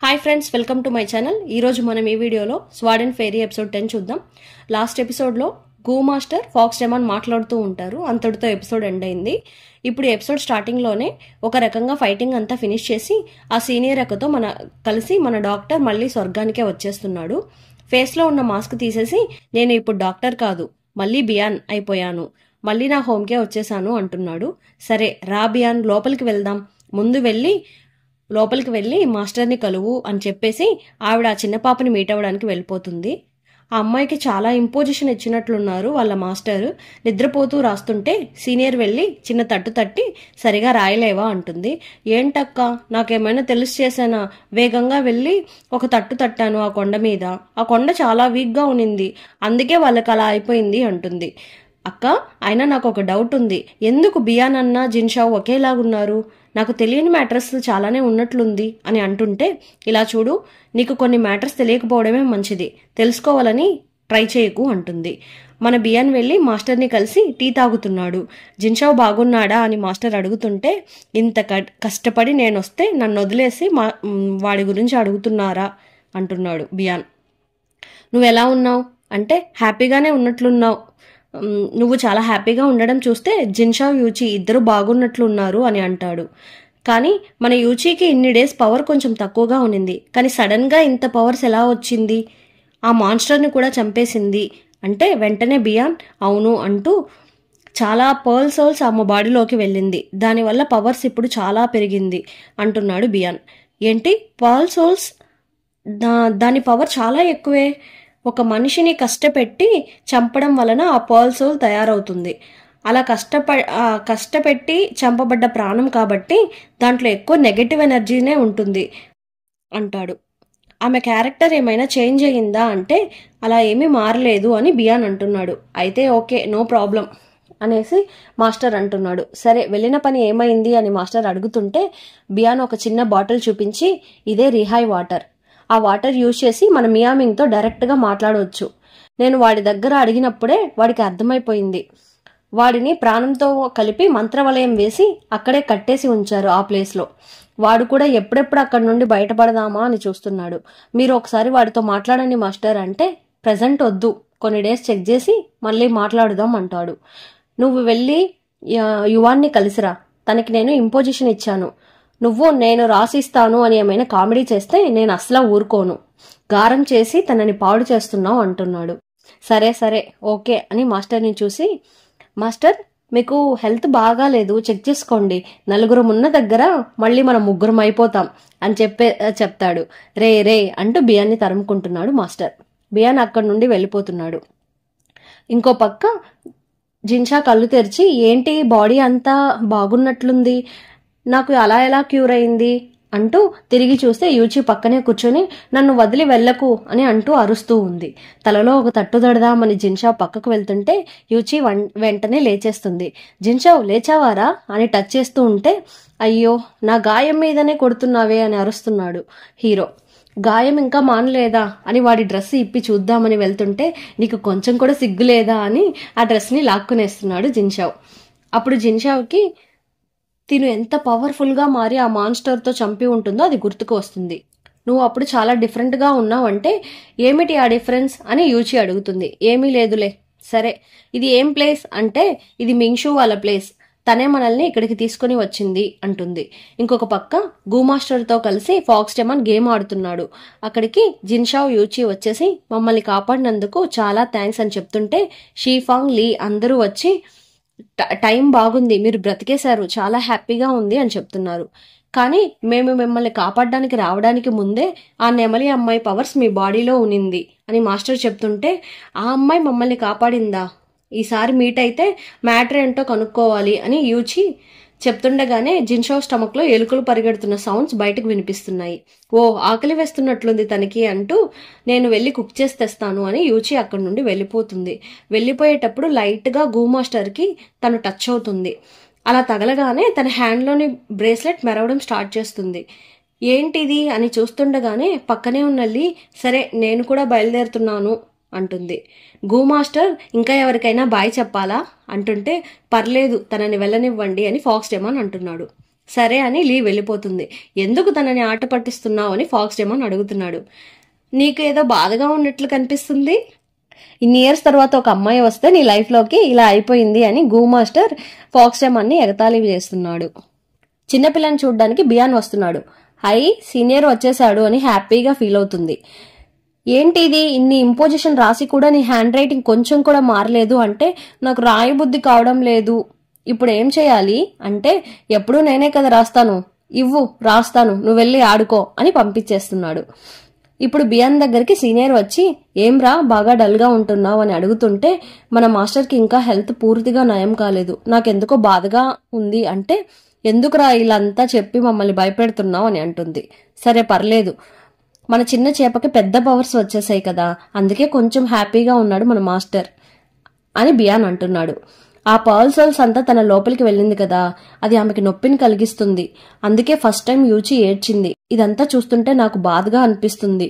Hi friends, welcome to my channel. ఈరోజు మనం ఈ వీడియోలో స్వార్డ్ అండ్ ఫెయిరీ ఎపిసోడ్ 10 చూద్దాం. లాస్ట్ ఎపిసోడ్లో గూ మాస్టర్ ఫాక్స్ డెమాన్ మాట్లాడుతూ ఉంటారు. అంతటితో ఎపిసోడ్ ఎండ్ అయింది. ఇప్పుడు ఎపిసోడ్ స్టార్టింగ్లోనే ఒక రకంగా ఫైటింగ్ అంతా ఫినిష్ చేసి ఆ సీనియర్ అక్కతో కలిసి మన డాక్టర్ మళ్ళీ స్వర్గానికే వచ్చేస్తున్నాడు. ఫేస్లో ఉన్న మాస్క్ తీసేసి నేను ఇప్పుడు డాక్టర్ కాదు, మళ్ళీ బియాన్ అయిపోయాను, మళ్ళీ నా హోమ్కే వచ్చేసాను అంటున్నాడు. సరే రా బియాన్, లోపలికి వెళ్దాం, ముందు లోపలికి వెళ్ళి మాస్టర్ని కలువు అని చెప్పేసి ఆవిడ ఆ చిన్న పాపని మీట్ అవ్వడానికి వెళ్ళిపోతుంది. ఆ అమ్మాయికి చాలా ఇంపోజిషన్ ఇచ్చినట్లున్నారు వాళ్ళ మాస్టర్. నిద్రపోతూ రాస్తుంటే సీనియర్ వెళ్ళి చిన్న తట్టు తట్టి సరిగా రాయలేవా అంటుంది. ఏంటక్క, నాకేమైనా తెలిసి చేశానా? వేగంగా వెళ్ళి ఒక తట్టు తట్టాను ఆ కొండ మీద, ఆ కొండ చాలా వీక్గా ఉనింది, అందుకే వాళ్ళకి అలా అయిపోయింది అంటుంది. అక్క, అయినా నాకు ఒక డౌట్ ఉంది, ఎందుకు బియాన్ అన్న జిన్షావ్ ఒకేలాగున్నారు? నాకు తెలియని మ్యాటర్స్ చాలానే ఉన్నట్లుంది అని అంటుంటే, ఇలా చూడు, నీకు కొన్ని మ్యాటర్స్ తెలియకపోవడమే మంచిది, తెలుసుకోవాలని ట్రై చేయకు అంటుంది. మన బియాన్ వెళ్ళి మాస్టర్ని కలిసి టీ తాగుతున్నాడు. జిన్షావ్ బాగున్నాడా అని మాస్టర్ అడుగుతుంటే, ఇంత కష్టపడి నేనొస్తే నన్ను వదిలేసి వాడి గురించి అడుగుతున్నారా అంటున్నాడు బియాన్. నువ్వెలా ఉన్నావు అంటే హ్యాపీగానే ఉన్నట్లున్నావు, నువ్వు చాలా హ్యాపీగా ఉండడం చూస్తే జిన్షావ్ యూచి ఇద్దరు బాగున్నట్లున్నారు అని అంటాడు. కానీ మన యూచికి ఇన్ని డేస్ పవర్ కొంచెం తక్కువగా ఉన్నింది, కానీ సడన్గా ఇంత పవర్స్ ఎలా వచ్చింది? ఆ మాన్స్టర్ని కూడా చంపేసింది అంటే వెంటనే బియాన్ అవును అంటూ చాలా పర్ల్ సోల్స్ ఆమె బాడీలోకి వెళ్ళింది, దానివల్ల పవర్స్ ఇప్పుడు చాలా పెరిగింది అంటున్నాడు బియాన్. ఏంటి పర్ల్ సోల్స్? దాని పవర్ చాలా ఎక్కువే. ఒక మనిషిని కష్టపెట్టి చంపడం వలన ఆ పర్ల్ సోల్ తయారవుతుంది. అలా కష్టపెట్టి చంపబడ్డ ప్రాణం కాబట్టి దాంట్లో ఎక్కువ నెగటివ్ ఎనర్జీనే ఉంటుంది అంటాడు. ఆమె క్యారెక్టర్ ఏమైనా చేంజ్ అయ్యిందా అంటే అలా ఏమీ మారలేదు అని బియాన్ అంటున్నాడు. అయితే ఓకే, నో ప్రాబ్లం అనేసి మాస్టర్ అంటున్నాడు. సరే వెళ్ళిన పని ఏమైంది అని మాస్టర్ అడుగుతుంటే బియాన్ ఒక చిన్న బాటిల్ చూపించి, ఇదే రిహాయ్ వాటర్, ఆ వాటర్ యూజ్ చేసి మన మియామింగ్తో డైరెక్ట్గా మాట్లాడవచ్చు. నేను వాడి దగ్గర అడిగినప్పుడే వాడికి అర్థమైపోయింది. వాడిని ప్రాణంతో కలిపి మంత్రవలయం వేసి అక్కడే కట్టేసి ఉంచారు ఆ ప్లేస్లో. వాడు కూడా ఎప్పుడెప్పుడు అక్కడి నుండి బయటపడదామా అని చూస్తున్నాడు. మీరు ఒకసారి వాడితో మాట్లాడండి మాస్టర్ అంటే, ప్రజెంట్ వద్దు, కొన్ని డేస్ చెక్ చేసి మళ్ళీ మాట్లాడుదాం అంటాడు. నువ్వు వెళ్ళి యువాన్ని కలిసిరా, తనకి నేను ఇంపోజిషన్ ఇచ్చాను, నువ్వు నేను రాసిస్తాను అని ఏమైనా కామెడీ చేస్తే నేను అస్సలు ఊరుకోను, గారం చేసి తనని పాడు చేస్తున్నావు అంటున్నాడు. సరే సరే ఓకే అని మాస్టర్ని చూసి, మాస్టర్ మీకు హెల్త్ బాగాలేదు, చెక్ చేసుకోండి, నలుగురు ఉన్న దగ్గర మళ్ళీ మనం ముగ్గురం అయిపోతాం అని చెప్తాడు. రే రే అంటూ బియాన్ని తరుముకుంటున్నాడు మాస్టర్. బియాన్ అక్కడి నుండి వెళ్ళిపోతున్నాడు. ఇంకో పక్క జిన్షా కళ్ళు తెరిచి, ఏంటి బాడీ అంతా బాగున్నట్లుంది, నాకు అలా ఎలా క్యూర్ అయింది అంటూ తిరిగి చూస్తే యూచి పక్కనే కూర్చొని నన్ను వదిలి వెళ్ళకు అని అంటూ అరుస్తూ ఉంది. తలలో ఒక తట్టుదడదామని జిన్షావ్ పక్కకు వెళ్తుంటే యూచి వెంటనే లేచేస్తుంది. జిన్షావ్ లేచావారా అని టచ్ చేస్తూ ఉంటే, అయ్యో నా గాయం మీదనే కొడుతున్నావే అని అరుస్తున్నాడు హీరో. గాయం ఇంకా మానలేదా అని వాడి డ్రెస్ ఇప్పి చూద్దామని వెళ్తుంటే, నీకు కొంచెం కూడా సిగ్గులేదా అని ఆ డ్రెస్ని లాక్కునేస్తున్నాడు జిన్షావ్. అప్పుడు జిన్షావ్కి తిను ఎంత పవర్ఫుల్గా మారి ఆ మాన్స్టర్తో చంపి ఉంటుందో అది గుర్తుకు వస్తుంది. నువ్వు అప్పుడు చాలా డిఫరెంట్గా ఉన్నావంటే ఏమిటి ఆ డిఫరెన్స్ అని యూచి అడుగుతుంది. ఏమీ లేదులే. సరే ఇది ఏం ప్లేస్ అంటే, ఇది మింగ్షూ వాళ్ళ ప్లేస్, తనే మనల్ని ఇక్కడికి తీసుకుని వచ్చింది అంటుంది. ఇంకొక పక్క గూ మాస్టర్తో కలిసి ఫాక్స్ డెమాన్ గేమ్ ఆడుతున్నాడు. అక్కడికి జిన్షావ్ యూచి వచ్చేసి మమ్మల్ని కాపాడినందుకు చాలా థ్యాంక్స్ అని చెప్తుంటే షీఫాంగ్ లీ అందరూ వచ్చి, టైం బాగుంది, మీరు బ్రతికేశారు, చాలా హ్యాపీగా ఉంది అని చెప్తున్నారు. కానీ మేము మిమ్మల్ని కాపాడడానికి రావడానికి ముందే ఆ నెమలి అమ్మాయి పవర్స్ మీ బాడీలో ఉనింది అని మాస్టర్ చెప్తుంటే, ఆ అమ్మాయి మమ్మల్ని కాపాడిందా, ఈసారి మీట్ అయితే మ్యాటర్ ఏంటో కనుక్కోవాలి అని యూచి చెప్తుండగానే జిన్షావ్ స్టమక్లో ఎలుకలు పరిగెడుతున్న సౌండ్స్ బయటకు వినిపిస్తున్నాయి. ఓ ఆకలి వేస్తున్నట్లుంది తనకి అంటూ, నేను వెళ్ళి కుక్ చేసి తెస్తాను అని యూచి అక్కడి నుండి వెళ్ళిపోతుంది. వెళ్ళిపోయేటప్పుడు లైట్గా గూ మాస్టర్కి తను టచ్ అవుతుంది. అలా తగలగానే తన హ్యాండ్లోని బ్రేస్లెట్ మెరవడం స్టార్ట్ చేస్తుంది. ఏంటిది అని చూస్తుండగానే పక్కనే ఉన్న లీ, సరే నేను కూడా బయలుదేరుతున్నాను అంటుంది. గూ మాస్టర్ ఇంకా ఎవరికైనా బాయ్ చెప్పాలా అంటుంటే, పర్లేదు తనని వెళ్ళనివ్వండి అని ఫాక్స్ డెమాన్ అంటున్నాడు. సరే అని లీ వెళ్ళిపోతుంది. ఎందుకు తనని ఆట పట్టిస్తున్నావు అని ఫాక్స్ డెమాన్ అడుగుతున్నాడు. నీకు ఏదో బాధగా ఉన్నట్లు కనిపిస్తుంది. ఇన్ని ఇయర్స్ తర్వాత ఒక అమ్మాయి వస్తే నీ లైఫ్లోకి ఇలా అయిపోయింది అని గూ మాస్టర్ ఫాక్స్ డెమాన్ని ఎగతాళి చేస్తున్నాడు. చిన్నపిల్లని చూడ్డానికి బియాన్ వస్తున్నాడు. హై, సీనియర్ వచ్చేసాడు అని హ్యాపీగా ఫీల్ అవుతుంది. ఏంటి ఇది, ఇన్ని ఇంపోజిషన్ రాసి కూడా నీ హ్యాండ్ రైటింగ్ కొంచెం కూడా మారలేదు అంటే నాకు రాయబుద్ధి కావడం లేదు. ఇప్పుడు ఏం చేయాలి అంటే, ఎప్పుడూ నేనే కదా రాస్తాను, ఇవ్వు రాస్తాను, నువ్వు వెళ్ళి ఆడుకో అని పంపించేస్తున్నాడు. ఇప్పుడు బియాన్ దగ్గరికి సీనియర్ వచ్చి, ఏం రా బాగా డల్గా ఉంటున్నావు అని అడుగుతుంటే, మన మాస్టర్కి ఇంకా హెల్త్ పూర్తిగా నయం కాలేదు, నాకెందుకో బాధగా ఉంది అంటే, ఎందుకురా ఇలా అంతా చెప్పి మమ్మల్ని భయపెడుతున్నావు అని అంటుంది. సరే పర్లేదు, మన చిన్న చేపకి పెద్ద పవర్స్ వచ్చేసాయి కదా, అందుకే కొంచెం హ్యాపీగా ఉన్నాడు మన మాస్టర్ అని బియాన్ అంటున్నాడు. ఆ పర్ల్ సోల్స్ అంతా తన లోపలికి వెళ్ళింది కదా, అది ఆమెకి నొప్పిని కలిగిస్తుంది, అందుకే ఫస్ట్ టైం యూచి ఏడ్చింది, ఇదంతా చూస్తుంటే నాకు బాధగా అనిపిస్తుంది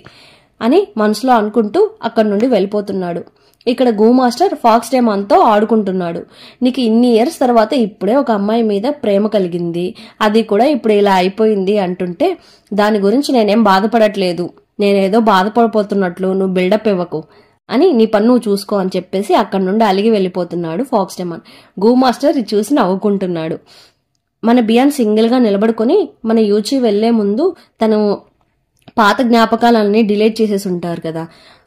అని మనసులో అనుకుంటూ అక్కడి నుండి వెళ్ళిపోతున్నాడు. ఇక్కడ గూ మాస్టర్ ఫాక్స్ డెమాన్తో ఆడుకుంటున్నాడు. నీకు ఇన్ని ఇయర్స్ తర్వాత ఇప్పుడే ఒక అమ్మాయి మీద ప్రేమ కలిగింది, అది కూడా ఇప్పుడు ఇలా అయిపోయింది అంటుంటే, దాని గురించి నేనేం బాధపడట్లేదు, నేనేదో బాధపడిపోతున్నట్లు నువ్వు బిల్డప్ ఇవ్వకు అని, నీ పన్ను నువ్వు చూసుకో అని చెప్పేసి అక్కడి నుండి అలిగి వెళ్ళిపోతున్నాడు ఫాక్స్ డెమాన్. గూ మాస్టర్ ఇది చూసి నవ్వుకుంటున్నాడు. మన బియాన్ సింగిల్ గా నిలబడుకొని మన యూచి వెళ్లే ముందు తను పాత జ్ఞాపకాలన్నీ డిలీట్ చేసేసి ఉంటారు కదా,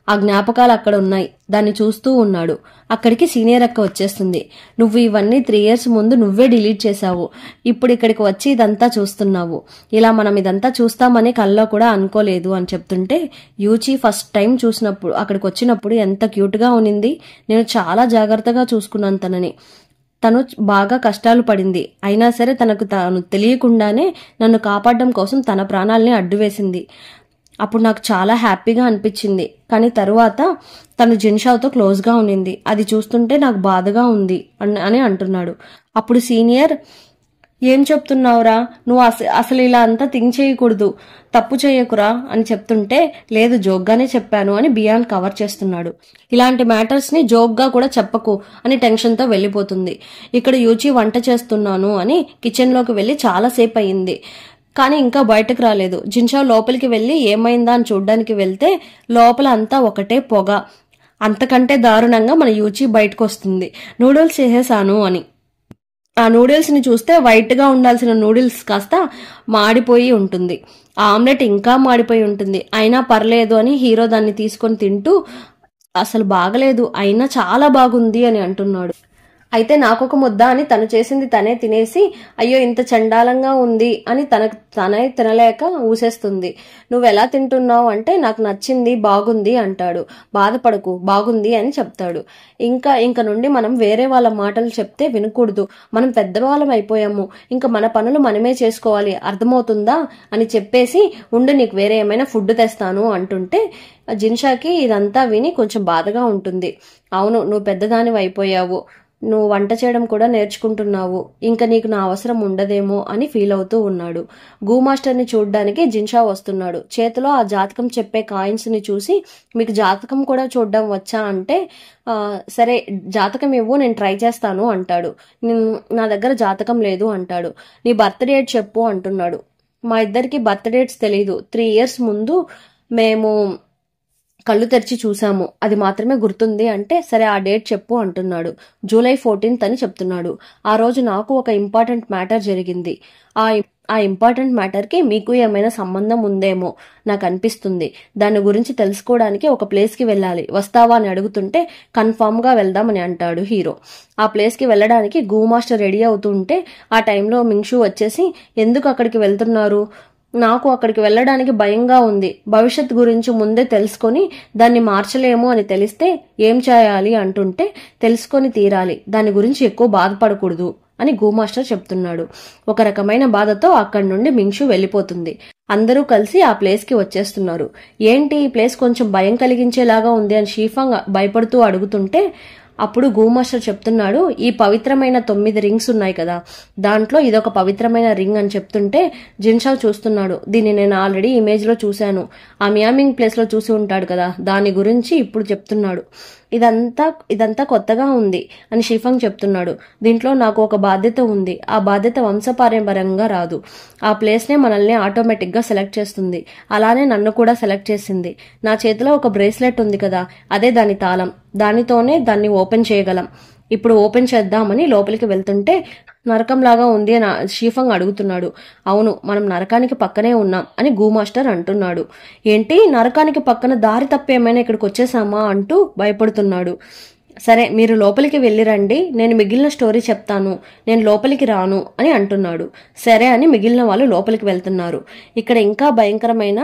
ఆ జ్ఞాపకాలు అక్కడ ఉన్నాయి, దాన్ని చూస్తూ ఉన్నాడు. అక్కడికి సీనియర్ అక్క వచ్చేస్తుంది. నువ్వు ఇవన్నీ 3 years ముందు నువ్వే డిలీట్ చేశావు, ఇప్పుడు ఇక్కడికి వచ్చి ఇదంతా చూస్తున్నావు, ఇలా మనం ఇదంతా చూస్తామని కల్లో కూడా అనుకోలేదు అని చెప్తుంటే, యూచి ఫస్ట్ టైం చూసినప్పుడు అక్కడికి వచ్చినప్పుడు ఎంత క్యూట్గా ఉన్నింది, నేను చాలా జాగ్రత్తగా చూసుకున్నాను తనని, తను బాగా కష్టాలు పడింది, అయినా సరే తనకు తాను తెలియకుండానే నన్ను కాపాడడం కోసం తన ప్రాణాలని అడ్డువేసింది, అప్పుడు నాకు చాలా హ్యాపీగా అనిపించింది, కానీ తరువాత తను జిన్షావ్తో క్లోజ్గా ఉన్నింది, అది చూస్తుంటే నాకు బాధగా ఉంది అని అంటున్నాడు. అప్పుడు సీనియర్, ఏం చెప్తున్నావురా, నువ్వు అసలు ఇలా అంతా థింక్ చేయకూడదు, తప్పు చేయకురా అని చెప్తుంటే, లేదు జోక్గానే చెప్పాను అని బియాన్ కవర్ చేస్తున్నాడు. ఇలాంటి మ్యాటర్స్ ని జోక్గా కూడా చెప్పకు అని టెన్షన్తో వెళ్ళిపోతుంది. ఇక్కడ యూచి వంట చేస్తున్నాను అని కిచెన్లోకి వెళ్ళి చాలాసేపు అయింది, కానీ ఇంకా బయటకు రాలేదు. జిన్షావ్ లోపలికి వెళ్ళి ఏమైందా అని చూడ్డానికి వెళ్తే లోపల అంతా ఒకటే పొగ. అంతకంటే దారుణంగా మన యూచి బయటకు వస్తుంది, నూడిల్స్ చేసేసాను అని. ఆ నూడిల్స్ ని చూస్తే వైట్ గా ఉండాల్సిన నూడిల్స్ కాస్త మాడిపోయి ఉంటుంది, ఆ ఆమ్లెట్ ఇంకా మాడిపోయి ఉంటుంది, అయినా పర్లేదు అని హీరో దాన్ని తీసుకొని తింటూ, అసలు బాగలేదు అయినా చాలా బాగుంది అని అంటున్నాడు. అయితే నాకొక ముద్ద అని తను చేసింది తనే తినేసి, అయ్యో ఇంత చండాలంగా ఉంది అని తనే తినలేక ఊసేస్తుంది. నువ్వెలా తింటున్నావు అంటే, నాకు నచ్చింది బాగుంది అంటాడు. బాధపడకు బాగుంది అని చెప్తాడు. ఇంకా నుండి మనం వేరే వాళ్ళ మాటలు చెప్తే వినకూడదు, మనం పెద్దవాళ్ళం అయిపోయాము, ఇంకా మన పనులు మనమే చేసుకోవాలి, అర్థమవుతుందా అని చెప్పేసి, ఉండు నీకు వేరే ఏమైనా ఫుడ్ తెస్తాను అంటుంటే, జిన్షాకి ఇదంతా విని కొంచెం బాధగా ఉంటుంది. అవును, నువ్వు పెద్దదానివి అయిపోయావు, నువ్వు వంట చేయడం కూడా నేర్చుకుంటున్నావు, ఇంకా నీకు నా అవసరం ఉండదేమో అని ఫీల్ అవుతూ ఉన్నాడు. గూ మాస్టర్ని చూడ్డానికి జిన్షా వస్తున్నాడు. చేతిలో ఆ జాతకం చెప్పే కాయిన్స్ ని చూసి, మీకు జాతకం కూడా చూడడం వచ్చా అంటే, సరే జాతకం ఇవ్వు నేను ట్రై చేస్తాను అంటాడు. నా దగ్గర జాతకం లేదు అంటాడు. నీ బర్త్ డేట్ చెప్పు అంటున్నాడు. మా ఇద్దరికి బర్త్ డేట్స్ తెలీదు, 3 years ముందు మేము కళ్ళు తెరిచి చూసాము, అది మాత్రమే గుర్తుంది అంటే, సరే ఆ డేట్ చెప్పు అంటున్నాడు. July 14th అని చెప్తున్నాడు. ఆ రోజు నాకు ఒక ఇంపార్టెంట్ మ్యాటర్ జరిగింది, ఆ ఇంపార్టెంట్ మ్యాటర్కి మీకు ఏమైనా సంబంధం ఉందేమో నాకు అనిపిస్తుంది, దాని గురించి తెలుసుకోవడానికి ఒక ప్లేస్కి వెళ్ళాలి, వస్తావా అని అడుగుతుంటే, కన్ఫామ్గా వెళ్దామని అంటాడు హీరో. ఆ ప్లేస్కి వెళ్ళడానికి గూ మాస్టర్ రెడీ అవుతుంటే, ఆ టైంలో మింగ్షూ వచ్చేసి, ఎందుకు అక్కడికి వెళ్తున్నారు, నాకు అక్కడికి వెళ్ళడానికి భయంగా ఉంది, భవిష్యత్ గురించి ముందే తెలుసుకొని దాన్ని మార్చలేము అని తెలిస్తే ఏం చేయాలి అంటుంటే, తెలుసుకొని తీరాలి, దాని గురించి ఎక్కువ బాధపడకూడదు అని గూ మాస్టర్ చెప్తున్నాడు. ఒక రకమైన బాధతో అక్కడి నుండి మింగ్షూ వెళ్ళిపోతుంది. అందరూ కలిసి ఆ ప్లేస్కి వచ్చేస్తున్నారు. ఏంటి ఈ ప్లేస్ కొంచెం భయం కలిగించేలాగా ఉంది అని షీఫాంగ్ భయపడుతూ అడుగుతుంటే, అప్పుడు గు మాస్టర్ చెప్తున్నాడు, ఈ పవిత్రమైన 9 రింగ్స్ ఉన్నాయి కదా, దాంట్లో ఇదొక పవిత్రమైన రింగ్ అని చెప్తుంటే జిన్షా చూస్తున్నాడు. దీన్ని నేను ఆల్రెడీ ఇమేజ్ లో చూశాను, ఆ మియామింగ్ ప్లేస్ లో చూసి ఉంటాడు కదా, దాని గురించి ఇప్పుడు చెప్తున్నాడు. ఇదంతా కొత్తగా ఉంది అని షీఫంగ్ చెప్తున్నాడు. దీంట్లో నాకు ఒక బాధ్యత ఉంది, ఆ బాధ్యత వంశపారంపర్యంగా రాదు. ఆ ప్లేస్ నే మనల్ని ఆటోమేటిక్ గా సెలెక్ట్ చేస్తుంది. అలానే నన్ను కూడా సెలెక్ట్ చేసింది. నా చేతిలో ఒక బ్రేస్లెట్ ఉంది కదా, అదే దాని తాళం. దానితోనే దాన్ని ఓపెన్ చేయగలం. ఇప్పుడు ఓపెన్ చేద్దామని లోపలికి వెళ్తుంటే నరకంలాగా ఉంది అని షీఫంగ్ అడుగుతున్నాడు. అవును, మనం నరకానికి పక్కనే ఉన్నాం అని గు మాస్టర్ అంటున్నాడు. ఏంటి, నరకానికి పక్కన దారి తప్పి ఏమైనా ఇక్కడికి వచ్చేసామా అంటూ భయపడుతున్నాడు. సరే, మీరు లోపలికి వెళ్ళిరండి, నేను మిగిలిన స్టోరీ చెప్తాను, నేను లోపలికి రాను అని అంటున్నాడు. సరే అని మిగిలిన వాళ్ళు లోపలికి వెళ్తున్నారు. ఇక్కడ ఇంకా భయంకరమైన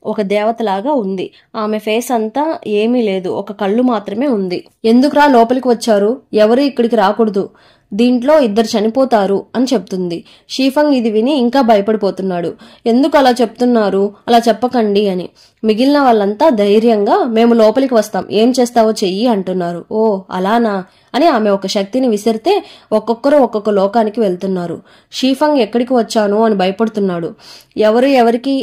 ఒక దేవతలాగా ఉంది. ఆమె ఫేస్ అంతా ఏమీ లేదు, ఒక కళ్ళు మాత్రమే ఉంది. ఎందుకురా లోపలికి వచ్చారు, ఎవరు ఇక్కడికి రాకూడదు, దీంట్లో 2 చనిపోతారు అని చెప్తుంది. షీఫంగ్ ఇది విని ఇంకా భయపడిపోతున్నాడు. ఎందుకు అలా చెప్తున్నారు, అలా చెప్పకండి అని. మిగిలిన వాళ్ళంతా ధైర్యంగా మేము లోపలికి వస్తాం, ఏం చేస్తావో చెయ్యి అంటున్నారు. ఓ అలానా అని ఆమె ఒక శక్తిని విసిరితే ఒక్కొక్కరు ఒక్కొక్క లోకానికి వెళ్తున్నారు. షీఫంగ్ ఎక్కడికి వచ్చాను అని భయపడుతున్నాడు. ఎవరికి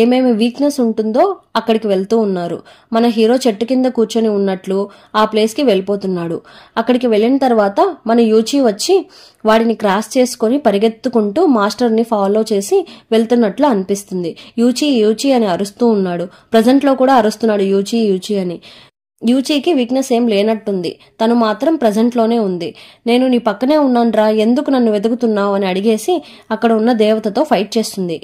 ఏమేమి వీక్నెస్ ఉంటుందో అక్కడికి వెళ్తూ ఉన్నారు. మన హీరో చెట్టు కింద కూర్చొని ఉన్నట్లు ఆ ప్లేస్ కి వెళ్ళిపోతున్నాడు. అక్కడికి వెళ్ళిన తర్వాత మన యూచి వచ్చి వాడిని క్రాస్ చేసుకుని పరిగెత్తుకుంటూ మాస్టర్ ని ఫాలో చేసి వెళ్తున్నట్లు అనిపిస్తుంది. యూచి యూచి అని అరుస్తూ ఉన్నాడు. ప్రజెంట్ లో కూడా అరుస్తున్నాడు యూచి యూచి అని. యూచీకి వీక్నెస్ ఏం లేనట్టుంది, తను మాత్రం ప్రజెంట్ లోనే ఉంది. నేను నీ పక్కనే ఉన్నాన్రా, ఎందుకు నన్ను వెతుకుతున్నావు అని అడిగేసి అక్కడ ఉన్న దేవతతో ఫైట్ చేస్తుంది.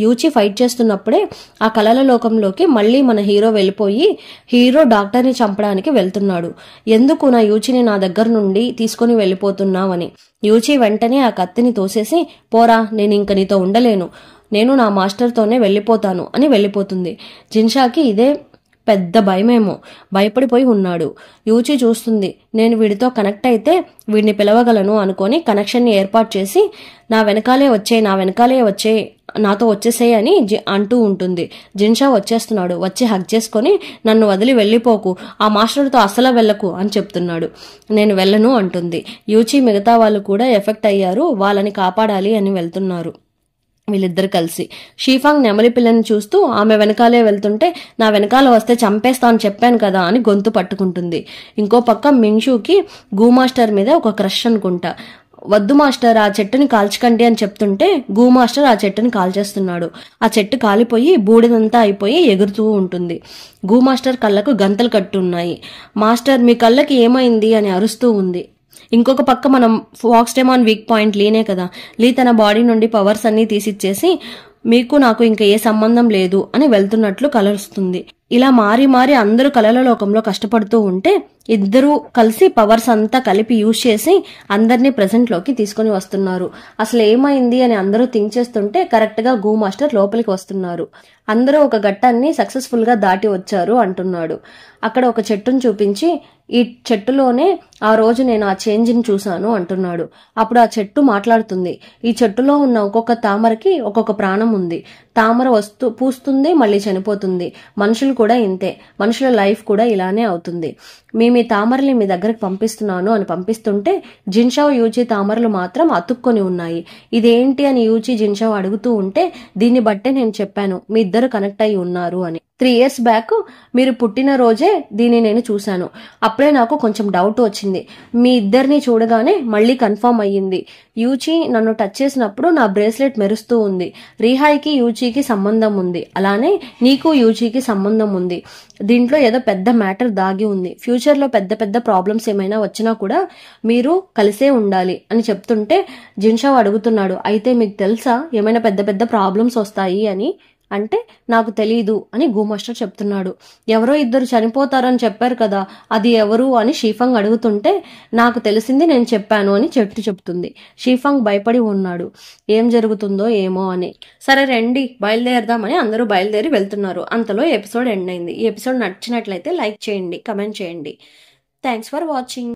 యూచి ఫైట్ చేస్తున్నప్పుడే ఆ కలల లోకంలోకి మళ్ళీ మన హీరో వెళ్ళిపోయి హీరో డాక్టర్ని చంపడానికి వెళ్తున్నాడు. ఎందుకు నా యూచిని నా దగ్గర నుండి తీసుకుని వెళ్ళిపోతున్నావని. యూచి వెంటనే ఆ కత్తిని తోసేసి, పోరా, నేను ఇంక నీతో ఉండలేను, నేను నా మాస్టర్తోనే వెళ్ళిపోతాను అని వెళ్ళిపోతుంది. జిన్షాకి ఇదే పెద్ద భయమేమో, భయపడిపోయి ఉన్నాడు. యూచి చూస్తుంది, నేను వీడితో కనెక్ట్ అయితే వీడిని పిలవగలను అనుకొని కనెక్షన్ని ఏర్పాటు చేసి నా వెనకాలే వచ్చే నాతో వచ్చేసేయ్ అని అంటూ ఉంటుంది. జిన్షా వచ్చేస్తున్నాడు. వచ్చి హగ్ చేసుకొని నన్ను వదిలి వెళ్ళిపోకు, ఆ మాస్టర్తో అస్సలు వెళ్ళకు అని చెప్తున్నాడు. నేను వెళ్ళను అంటుంది. యూచి మిగతా వాళ్ళు కూడా ఎఫెక్ట్ అయ్యారు, వాళ్ళని కాపాడాలి అని వెళ్తున్నారు వీళ్ళిద్దరు కలిసి. షీఫాంగ్ నెమలి పిల్లని చూస్తూ ఆమె వెనకాలే వెళ్తుంటే నా వెనకాల వస్తే చంపేస్తా అని చెప్పాను కదా అని గొంతు పట్టుకుంటుంది. ఇంకో పక్క మింగ్షూకి గు మాస్టర్ మీద ఒక క్రష్ అనుకుంటా. వద్దు మాస్టర్, ఆ చెట్టుని కాల్చకండి అని చెప్తుంటే గు మాస్టర్ ఆ చెట్టుని కాల్చేస్తున్నాడు. ఆ చెట్టు కాలిపోయి బూడిదంతా అయిపోయి ఎగురుతూ ఉంటుంది. గు మాస్టర్ కళ్ళకు గంతలు కట్టున్నాయి. మాస్టర్ మీ కళ్ళకి ఏమైంది అని అరుస్తూ ఉంది. ఇంకొక పక్క మనం ఫాక్స్ డెమాన్ వీక్ పాయింట్ లీనే కదా, లీ తన బాడీ నుండి పవర్స్ అన్ని తీసిచ్చేసి మీకు నాకు ఇంకా ఏ సంబంధం లేదు అని వెళ్తున్నట్లు కలుస్తుంది. ఇలా మారి అందరూ కలల లోకంలో కష్టపడుతూ ఉంటే ఇద్దరూ కలిసి పవర్స్ అంతా కలిపి యూజ్ చేసి అందరినీ ప్రెజెంట్ లోకి తీసుకుని వస్తున్నారు. అసలు ఏమైంది అని అందరూ థింక్ చేస్తుంటే కరెక్ట్ గా గు మాస్టర్ లోపలికి వస్తున్నారు. అందరూ ఒక ఘట్టాన్ని సక్సెస్ఫుల్ గా దాటి వచ్చారు అంటున్నాడు. అక్కడ ఒక చెట్టును చూపించి ఈ చెట్టులోనే ఆ రోజు నేను ఆ చేంజ్ ని చూశాను అంటున్నాడు. అప్పుడు ఆ చెట్టు మాట్లాడుతుంది. ఈ చెట్టులో ఉన్న ఒక్కొక్క తామరకి ఒక్కొక్క ప్రాణం ఉంది. తామర పూస్తుంది, మళ్ళీ చనిపోతుంది. మనుషులు కూడా ఇంతే, మనుషుల లైఫ్ కూడా ఇలానే అవుతుంది. మీ తామరని మీ దగ్గరకు పంపిస్తున్నాను అని పంపిస్తుంటే జిన్షావ్ యూచి తామరలు మాత్రం అతుక్కొని ఉన్నాయి. ఇదేంటి అని యూచి జిన్షావ్ అడుగుతూ ఉంటే దీన్ని బట్టే నేను చెప్పాను మీ ఇద్దరు కనెక్ట్ అయి ఉన్నారు అని. 3 years బ్యాక్ మీరు పుట్టిన రోజే దీన్ని నేను చూశాను. అప్పుడే నాకు కొంచెం డౌట్ వచ్చింది. మీ ఇద్దరిని చూడగానే మళ్ళీ కన్ఫర్మ్ అయ్యింది. యూచి నన్ను టచ్ చేసినప్పుడు నా బ్రేస్లెట్ మెరుస్తూ ఉంది. రీహాయ్కి యూచికి సంబంధం ఉంది, అలానే నీకు యూచికి సంబంధం ఉంది. దీంట్లో ఏదో పెద్ద మ్యాటర్ దాగి ఉంది. ఫ్యూచర్ లో పెద్ద ప్రాబ్లమ్స్ ఏమైనా వచ్చినా కూడా మీరు కలిసే ఉండాలి అని చెప్తుంటే జిన్షావ్ అడుగుతున్నాడు, అయితే మీకు తెలుసా ఏమైనా పెద్ద ప్రాబ్లమ్స్ వస్తాయి అని. అంటే నాకు తెలీదు అని గు మాస్టర్ చెప్తున్నాడు. ఎవరో ఇద్దరు చనిపోతారని చెప్పారు కదా, అది ఎవరు అని షీఫంగ్ అడుగుతుంటే నాకు తెలిసింది నేను చెప్పాను అని చెట్టు చెప్తుంది. షీఫంగ్ భయపడి ఉన్నాడు, ఏం జరుగుతుందో ఏమో అని. సరే రండి బయలుదేరదామని అందరూ బయలుదేరి వెళ్తున్నారు. అంతలో ఎపిసోడ్ ఎండ్ అయింది. ఈ ఎపిసోడ్ నచ్చినట్లయితే లైక్ చేయండి, కమెంట్ చేయండి. Thanks for watching.